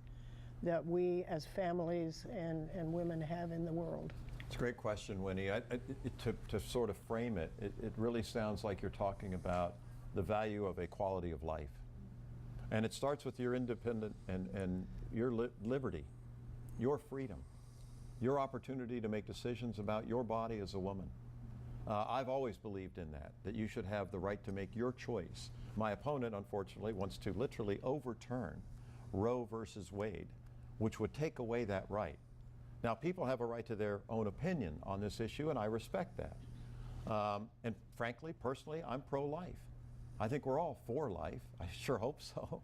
Speaker 8: that we as families and women have in the world.
Speaker 2: It's a great question, Winnie. To sort of frame it, it really sounds like you're talking about the value of a quality of life. And it starts with your independent and your liberty, your freedom, your opportunity to make decisions about your body as a woman. I've always believed in that you should have the right to make your choice. My opponent, unfortunately, wants to literally overturn Roe versus Wade, which would take away that right. Now, people have a right to their own opinion on this issue, and I respect that. And frankly, personally, I'm pro-life. I think we're all for life. I sure hope so.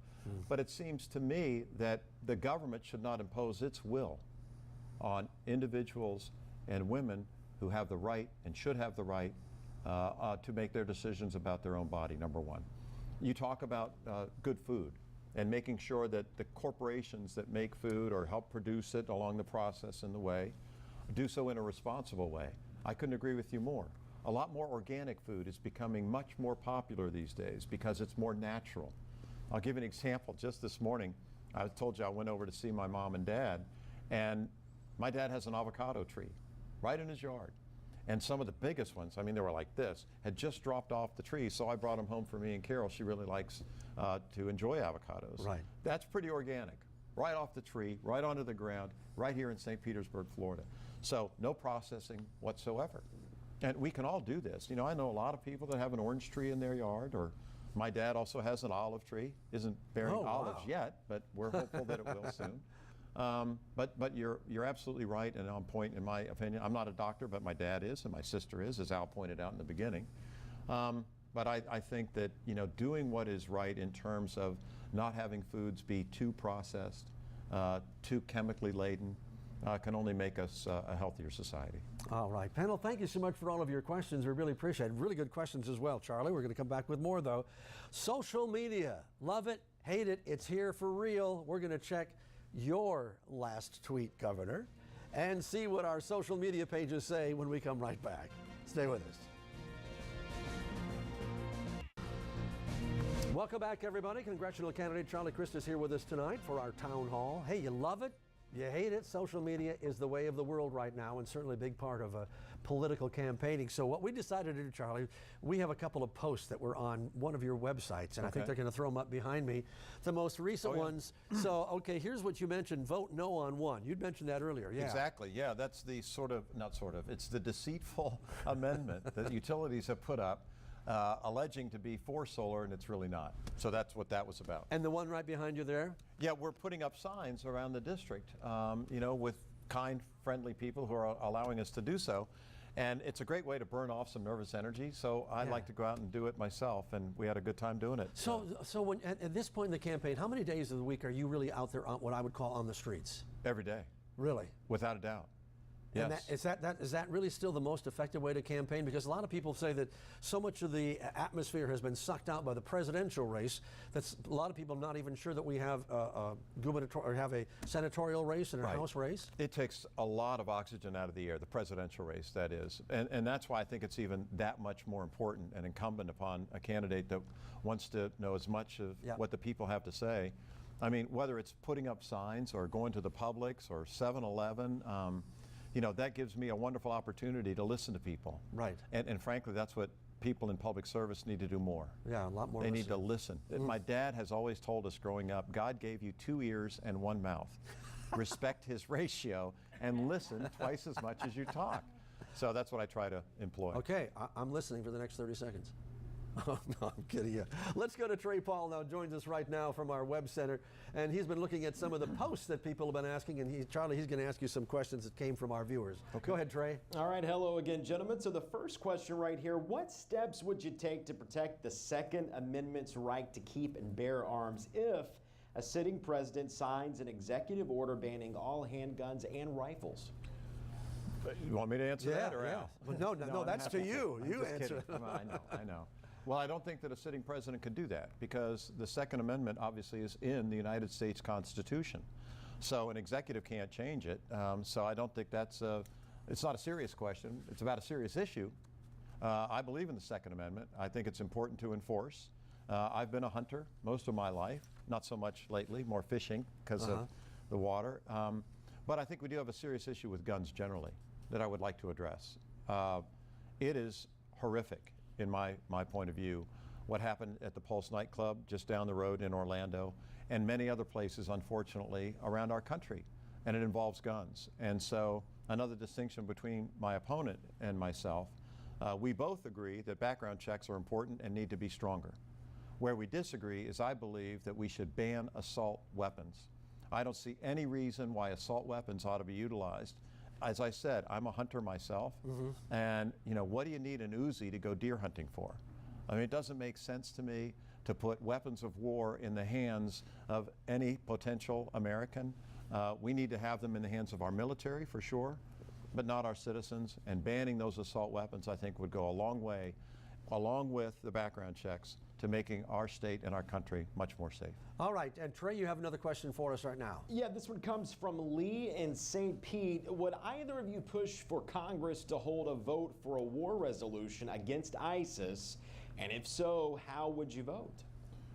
Speaker 2: But it seems to me that the government should not impose its will on individuals and women who have the right and should have the right to make their decisions about their own body, number one. You talk about good food and making sure that the corporations that make food or help produce it along the process in the way do so in a responsible way. I couldn't agree with you more. A lot more organic food is becoming much more popular these days because it's more natural. I'll give you an example. Just this morning, I told you I went over to see my mom and dad, and my dad has an avocado tree right in his yard. And some of the biggest ones, I mean, they were like this, had just dropped off the tree, so I brought them home for me and Carol. She really likes to enjoy avocados.
Speaker 4: Right.
Speaker 2: That's pretty organic. Right off the tree, right onto the ground, right here in St. Petersburg, Florida. So no processing whatsoever. And we can all do this. You know, I know a lot of people that have an orange tree in their yard, or my dad also has an olive tree. Isn't bearing olives yet, but we're hopeful that it will soon. But you're absolutely right and on point in my opinion. I'm not a doctor, but my dad is and my sister is, as Al pointed out in the beginning. But I think that, you know, doing what is right in terms of not having foods be too processed, too chemically laden, can only make us a healthier society.
Speaker 4: All right, panel, thank you so much for all of your questions. We really appreciate it. Really good questions as well, Charlie. We're going to come back with more, though. Social media, love it, hate it, it's here for real. We're going to check your last tweet, Governor, and see what our social media pages say when we come right back. Stay with us. Welcome back, everybody. Congressional candidate Charlie Crist is here with us tonight for our town hall. Hey, you love it? You hate it? Social media is the way of the world right now, and certainly a big part of political campaigning. So what we decided to do, Charlie, we have a couple of posts that were on one of your websites, and I think they're going to throw them up behind me. The most recent ones. So, okay, here's what you mentioned, vote no on one. You'd mentioned that earlier, yeah.
Speaker 2: Exactly, yeah, that's the it's the deceitful amendment that utilities have put up, alleging to be for solar, and it's really not. So that's what that was about.
Speaker 4: And the one right behind you there?
Speaker 2: Yeah, we're putting up signs around the district, you know, with kind, friendly people who are allowing us to do so. And it's a great way to burn off some nervous energy. So I'd like to go out and do it myself, and we had a good time doing it.
Speaker 4: So when, at this point in the campaign, how many days of the week are you really out there on what I would call on the streets?
Speaker 2: Every day.
Speaker 4: Really?
Speaker 2: Without a doubt.
Speaker 4: And
Speaker 2: Yes.
Speaker 4: is that really still the most effective way to campaign? Because a lot of people say that so much of the atmosphere has been sucked out by the presidential race that a lot of people not even sure that we have a gubernatorial or have a senatorial race and a
Speaker 2: Right.
Speaker 4: House race.
Speaker 2: It takes a lot of oxygen out of the air, the presidential race, that is. And that's why I think it's even that much more important and incumbent upon a candidate that wants to know as much of what the people have to say. I mean, whether it's putting up signs or going to the Publix or 7-Eleven, you know, that gives me a wonderful opportunity to listen to people.
Speaker 4: Right.
Speaker 2: And frankly, that's what people in public service need to do more.
Speaker 4: Yeah, a lot more.
Speaker 2: They need to listen. My dad has always told us growing up, God gave you 2 ears and 1 mouth. Respect his ratio and listen twice as much as you talk. So that's what I try to employ.
Speaker 4: Okay, I'm listening for the next 30 seconds. Oh, no, I'm kidding you. Let's go to Trey Paul now, joins us right now from our web center. And he's been looking at some of the posts that people have been asking. And Charlie, he's going to ask you some questions that came from our viewers. Okay. Go ahead, Trey.
Speaker 9: All right, hello again, gentlemen. So the first question right here, what steps would you take to protect the Second Amendment's right to keep and bear arms if a sitting president signs an executive order banning all handguns and rifles?
Speaker 2: You want me to answer that or Al?
Speaker 4: Well, no,
Speaker 2: I'm
Speaker 4: that's
Speaker 2: happy
Speaker 4: to you.
Speaker 2: I'm
Speaker 4: You
Speaker 2: just
Speaker 4: answer.
Speaker 2: kidding. I know. Well, I don't think that a sitting president could do that because the Second Amendment obviously is in the United States Constitution. So an executive can't change it. So I don't think it's not a serious question. It's about a serious issue. I believe in the Second Amendment. I think it's important to enforce. I've been a hunter most of my life, not so much lately, more fishing because of the water. But I think we do have a serious issue with guns generally that I would like to address. It is horrific in my point of view, what happened at the Pulse nightclub just down the road in Orlando and many other places, unfortunately, around our country. And it involves guns. And so another distinction between my opponent and myself, we both agree that background checks are important and need to be stronger. Where we disagree is I believe that we should ban assault weapons. I don't see any reason why assault weapons ought to be utilized. As I said, I'm a hunter myself, and you know, what do you need an Uzi to go deer hunting for? I mean, it doesn't make sense to me to put weapons of war in the hands of any potential American. We need to have them in the hands of our military for sure, but not our citizens, and banning those assault weapons I think would go a long way, along with the background checks, to making our state and our country much more safe.
Speaker 4: All right, and Trey, you have another question for us right now.
Speaker 9: Yeah, this one comes from Lee in St. Pete. Would either of you push for Congress to hold a vote for a war resolution against ISIS? And if so, how would you vote?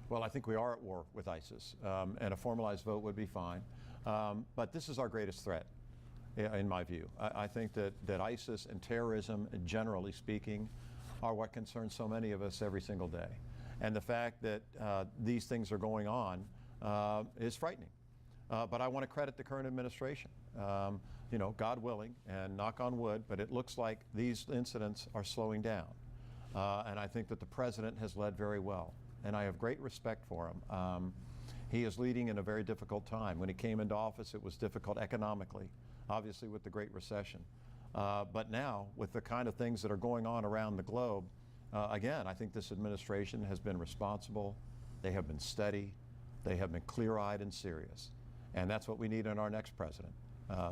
Speaker 2: Well, I think we are at war with ISIS, and a formalized vote would be fine. But this is our greatest threat, in my view. I think that ISIS and terrorism, generally speaking, are what concerns so many of us every single day. And the fact that these things are going on is frightening. But I want to credit the current administration. You know, God willing, and knock on wood, but it looks like these incidents are slowing down. And I think that the president has led very well. And I have great respect for him. He is leading in a very difficult time. When he came into office, it was difficult economically, obviously with the Great Recession. But now, with the kind of things that are going on around the globe, again, I think this administration has been responsible. They have been steady. They have been clear-eyed and serious. And that's what we need in our next president.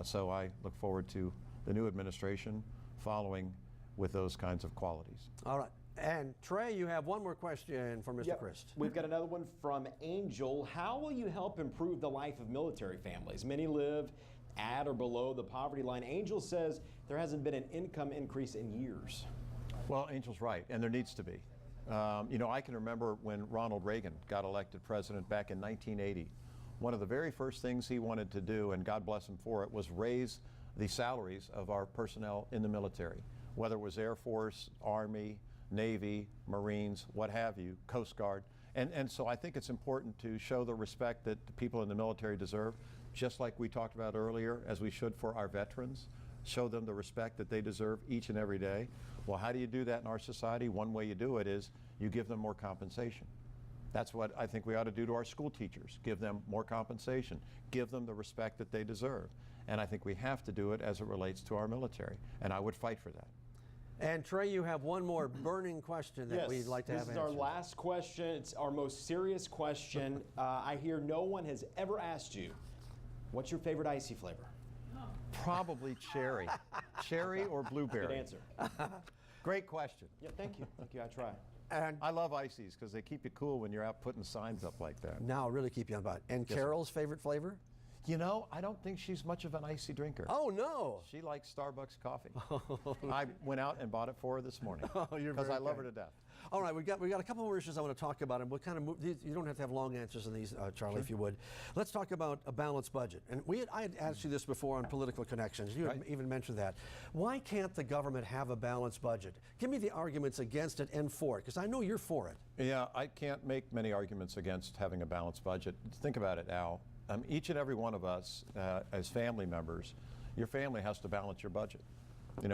Speaker 2: So I look forward to the new administration following with those kinds of qualities.
Speaker 4: All right. And Trey, you have one more question for Mr. Crist.
Speaker 9: We've got another one from Angel. How will you help improve the life of military families? Many live at or below the poverty line. Angel says there hasn't been an income increase in years.
Speaker 2: Well, Angel's right, and there needs to be. You know, I can remember when Ronald Reagan got elected president back in 1980. One of the very first things he wanted to do, and God bless him for it, was raise the salaries of our personnel in the military, whether it was Air Force, Army, Navy, Marines, what have you, Coast Guard. And so I think it's important to show the respect that the people in the military deserve, just like we talked about earlier, as we should for our veterans. Show them the respect that they deserve each and every day. Well, how do you do that in our society? One way you do it is you give them more compensation. That's what I think we ought to do to our school teachers. Give them more compensation. Give them the respect that they deserve. And I think we have to do it as it relates to our military. And I would fight for that.
Speaker 4: And Trey, you have one more burning question that we'd like to have answered.
Speaker 9: This is our last question. It's our most serious question. I hear no one has ever asked you, what's your favorite icy flavor?
Speaker 2: Probably cherry. Cherry or blueberry.
Speaker 9: Good answer.
Speaker 2: Great question.
Speaker 9: Yeah, thank you. Thank you. I try.
Speaker 4: And
Speaker 2: I love ices because they keep you cool when you're out putting signs up like that.
Speaker 4: now really keep you on bud. And
Speaker 2: Yes,
Speaker 4: Carol's favorite flavor?
Speaker 2: You know, I don't think she's much of an icy drinker.
Speaker 4: Oh, no.
Speaker 2: She likes Starbucks coffee. I went out and bought it for her this morning
Speaker 4: Oh, you're
Speaker 2: because
Speaker 4: very
Speaker 2: I love her
Speaker 4: kind.
Speaker 2: to death.
Speaker 4: All right, we got a couple more issues I want to talk about, and we'll kind of move. You don't have to have long answers on these, Charlie, if you would. Let's talk about a balanced budget. And I had asked you this before on political connections. You had even mentioned that. Why can't the government have a balanced budget? Give me the arguments against it and for it, because I know you're for it.
Speaker 2: Yeah, I can't make many arguments against having a balanced budget. Think about it, Al. Each and every one of us, as family members, your family has to balance your budget,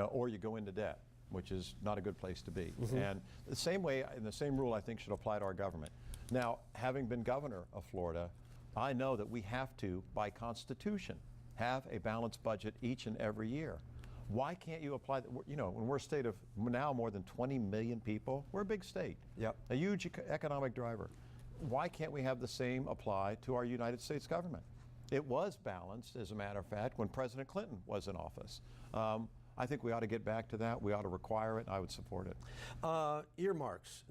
Speaker 2: or you go into debt, which is not a good place to be. And the same way, and the same rule I think should apply to our government. Now, having been governor of Florida, I know that we have to, by Constitution, have a balanced budget each and every year. Why can't you apply that? When we're a state of now more than 20 million people, we're a big state.
Speaker 4: Yep.
Speaker 2: A huge economic driver. Why can't we have the same apply to our United States government? It was balanced, as a matter of fact, when President Clinton was in office. I think we ought to get back to that. We ought to require it, and I would support it.
Speaker 4: Earmarks.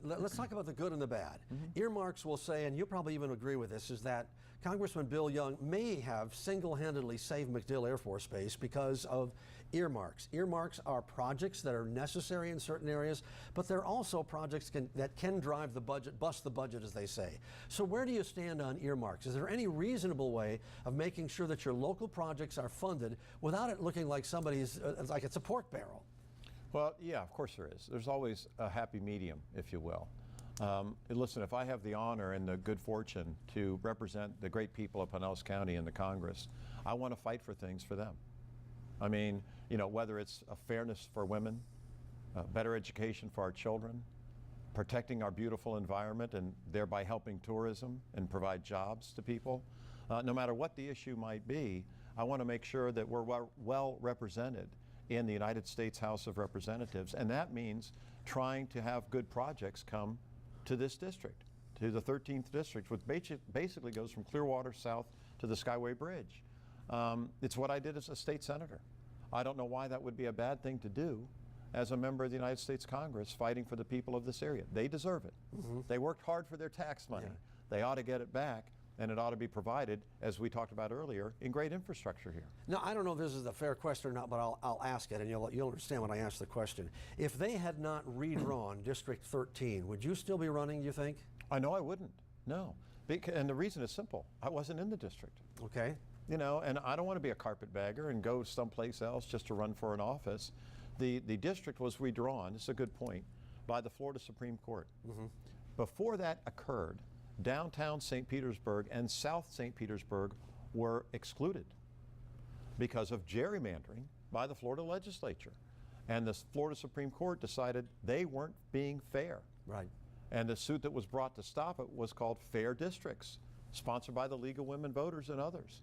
Speaker 4: Let's talk about the good and the bad. Earmarks will say, and you'll probably even agree with this, is that Congressman Bill Young may have single-handedly saved MacDill Air Force Base because of earmarks. Earmarks are projects that are necessary in certain areas, but they're also projects that can drive the budget, bust the budget, as they say. So where do you stand on earmarks? Is there any reasonable way of making sure that your local projects are funded without it looking like somebody's, like it's a pork barrel?
Speaker 2: Well, yeah, of course there is. There's always a happy medium, if you will. Listen, if I have the honor and the good fortune to represent the great people of Pinellas County in the Congress, I want to fight for things for them. I mean, whether it's a fairness for women, better education for our children, protecting our beautiful environment and thereby helping tourism and provide jobs to people, no matter what the issue might be, I want to make sure that we're well represented in the United States House of Representatives, and that means trying to have good projects come to this district, to the 13th district, which basically goes from Clearwater south to the Skyway Bridge. It's what I did as a state senator. I don't know why that would be a bad thing to do as a member of the United States Congress fighting for the people of this area. They deserve it. They worked hard for their tax money.
Speaker 4: Yeah.
Speaker 2: They ought to get it back, and it ought to be provided, as we talked about earlier, in great infrastructure here.
Speaker 4: Now, I don't know if this is a fair question or not, but I'll ask it, and you'll understand when I ask the question. If they had not redrawn District 13, would you still be running, you think?
Speaker 2: I know I wouldn't, no. And the reason is simple. I wasn't in the district.
Speaker 4: Okay.
Speaker 2: And I don't want to be a carpetbagger and go someplace else just to run for an office. The district was redrawn, it's a good point, by the Florida Supreme Court. Before that occurred, downtown St. Petersburg and South St. Petersburg were excluded because of gerrymandering by the Florida legislature. And the Florida Supreme Court decided they weren't being fair.
Speaker 4: Right.
Speaker 2: And the suit that was brought to stop it was called Fair Districts, sponsored by the League of Women Voters and others.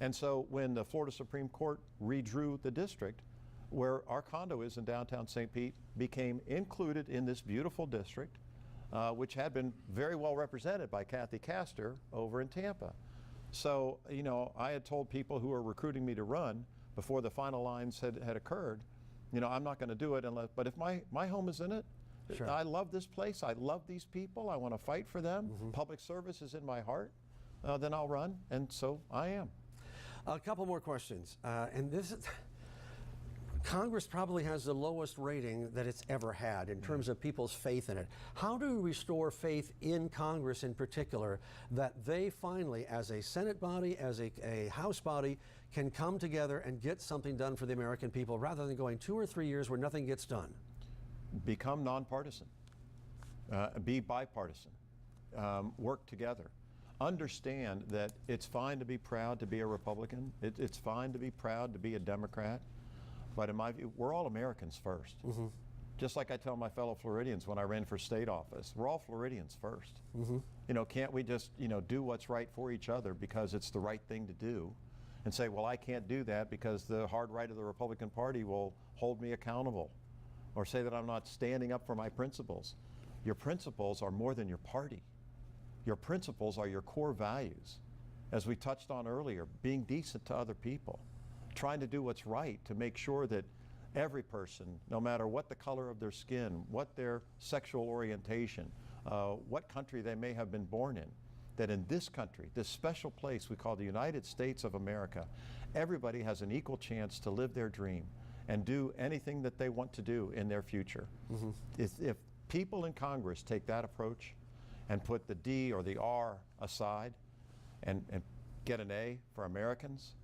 Speaker 2: And so when the Florida Supreme Court redrew the district, where our condo is in downtown St. Pete, became included in this beautiful district, which had been very well represented by Kathy Castor over in Tampa. So, I had told people who were recruiting me to run before the final lines had occurred, I'm not going to do it but if my home is in it,
Speaker 4: Sure.
Speaker 2: I love this place, I love these people, I want to fight for them, public service is in my heart, then I'll run, and so I am.
Speaker 4: A couple more questions, and this is, Congress probably has the lowest rating that it's ever had in terms of people's faith in it. How do we restore faith in Congress in particular that they finally, as a Senate body, as a House body, can come together and get something done for the American people rather than going 2 or 3 years where nothing gets done?
Speaker 2: Become nonpartisan, be bipartisan, work together. Understand that it's fine to be proud to be a Republican, it's fine to be proud to be a Democrat, but in my view, we're all Americans first. Just like I tell my fellow Floridians when I ran for state office, we're all Floridians first. Can't we just do what's right for each other because it's the right thing to do, and say, well, I can't do that because the hard right of the Republican Party will hold me accountable, or say that I'm not standing up for my principles. Your principles are more than your party. Your principles are your core values. As we touched on earlier, being decent to other people, trying to do what's right to make sure that every person, no matter what the color of their skin, what their sexual orientation, what country they may have been born in, that in this country, this special place we call the United States of America, everybody has an equal chance to live their dream and do anything that they want to do in their future. If people in Congress take that approach and put the D or the R aside and get an A for Americans,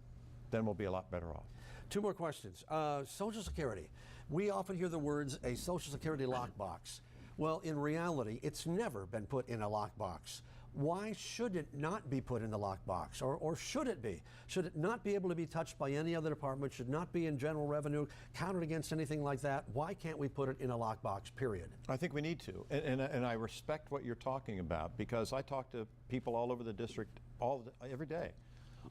Speaker 2: then we'll be a lot better off.
Speaker 4: Two more questions. Social Security. We often hear the words a Social Security lockbox. Well, in reality, it's never been put in a lockbox. Why should it not be put in the lockbox? Or should it be? Should it not be able to be touched by any other department? Should not be in general revenue, counted against anything like that? Why can't we put it in a lockbox, period? I
Speaker 2: think we need to. And I respect what you're talking about, because I talk to people all over the district every day.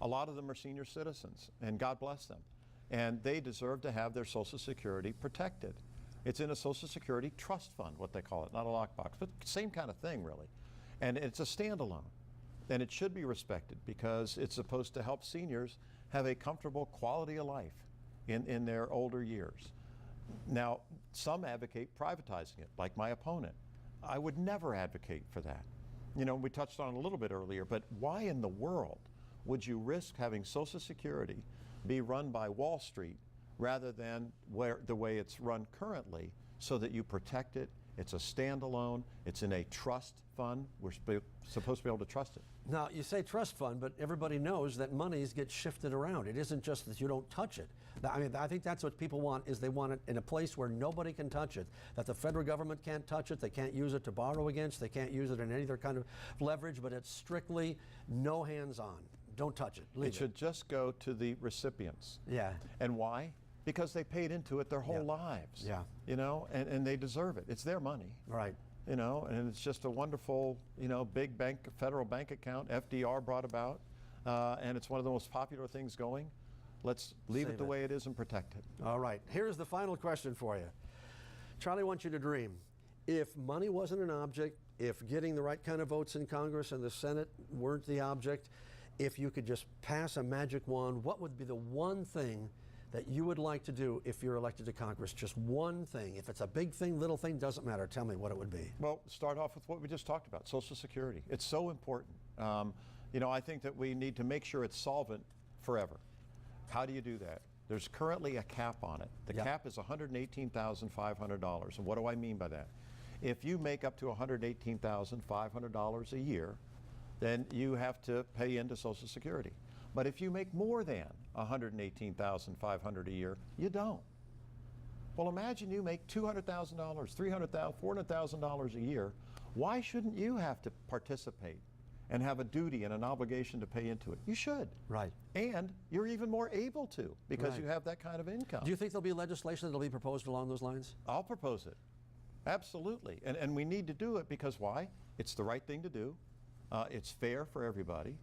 Speaker 2: A lot of them are senior citizens, and God bless them. And they deserve to have their Social Security protected. It's in a Social Security trust fund, what they call it, not a lockbox, but same kind of thing, really. And it's a standalone, and it should be respected because it's supposed to help seniors have a comfortable quality of life in their older years. Now, some advocate privatizing it, like my opponent. I would never advocate for that. You know, we touched on it a little bit earlier, but why in the world would you risk having Social Security be run by Wall Street rather than the way it's run currently, so that you protect it? It's a standalone, it's in a trust fund. We're supposed to be able to trust it.
Speaker 4: Now, you say trust fund, but everybody knows that monies get shifted around. It isn't just that you don't touch it. I mean, I think that's what people want, is they want it in a place where nobody can touch it, that the federal government can't touch it, they can't use it to borrow against, they can't use it in any other kind of leverage, but it's strictly no hands-on. Don't touch it. Leave
Speaker 2: it should just go to the recipients.
Speaker 4: Yeah.
Speaker 2: And why? Because they paid into it their whole lives.
Speaker 4: Yeah.
Speaker 2: You know, and they deserve it. It's their money.
Speaker 4: Right.
Speaker 2: You know, and it's just a wonderful, you know, big federal bank account FDR brought about, and it's one of the most popular things going. Let's leave it the way it is and protect it.
Speaker 4: All right. Here's the final question for you. Charlie wants you to dream. If money wasn't an object, if getting the right kind of votes in Congress and the Senate weren't the object, if you could just pass a magic wand, what would be the one thing that you would like to do if you're elected to Congress? Just one thing. If it's a big thing, little thing, doesn't matter. Tell me what it would be.
Speaker 2: Well, start off with what we just talked about, Social Security. It's so important. You know, I think that we need to make sure it's solvent forever. How do you do that? There's currently a cap on it. The cap is $118,500. And what do I mean by that? If you make up to $118,500 a year, then you have to pay into Social Security. But if you make more than $118,500 a year, you don't. Well, imagine you make $200,000, $300,000, $400,000 a year. Why shouldn't you have to participate and have a duty and an obligation to pay into it? You should.
Speaker 4: Right.
Speaker 2: And you're even more able to, because you have that kind of income.
Speaker 4: Do you think there'll be legislation that'll be proposed along those lines?
Speaker 2: I'll propose it. Absolutely. And we need to do it because why? It's the right thing to do. It's fair for everybody.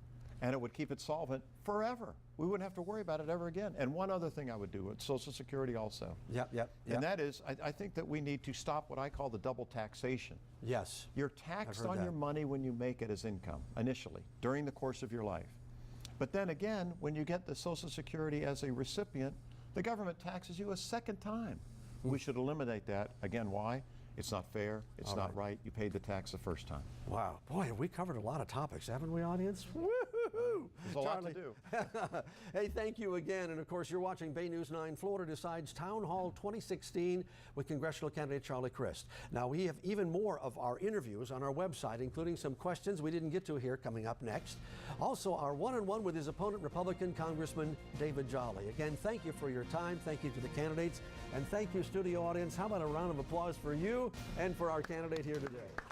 Speaker 2: And it would keep it solvent forever. We wouldn't have to worry about it ever again. And one other thing I would do with Social Security also. And that is, I think that we need to stop what I call the double taxation.
Speaker 4: Yes.
Speaker 2: You're taxed on your money when you make it as income, initially, during the course of your life. But then again, when you get the Social Security as a recipient, the government taxes you a second time. We should eliminate that. Again, why? It's not fair. It's not right. You paid the tax the first time.
Speaker 4: Wow. Boy, we covered a lot of topics, haven't we, audience? Woo-hoo-hoo!
Speaker 2: There's a lot to do.
Speaker 4: Hey, thank you again. And of course, you're watching Bay News 9 Florida Decides Town Hall 2016 with congressional candidate Charlie Crist. Now, we have even more of our interviews on our website, including some questions we didn't get to here coming up next. Also, our one-on-one with his opponent, Republican Congressman David Jolly. Again, thank you for your time. Thank you to the candidates. And thank you, studio audience. How about a round of applause for you and for our candidate here today?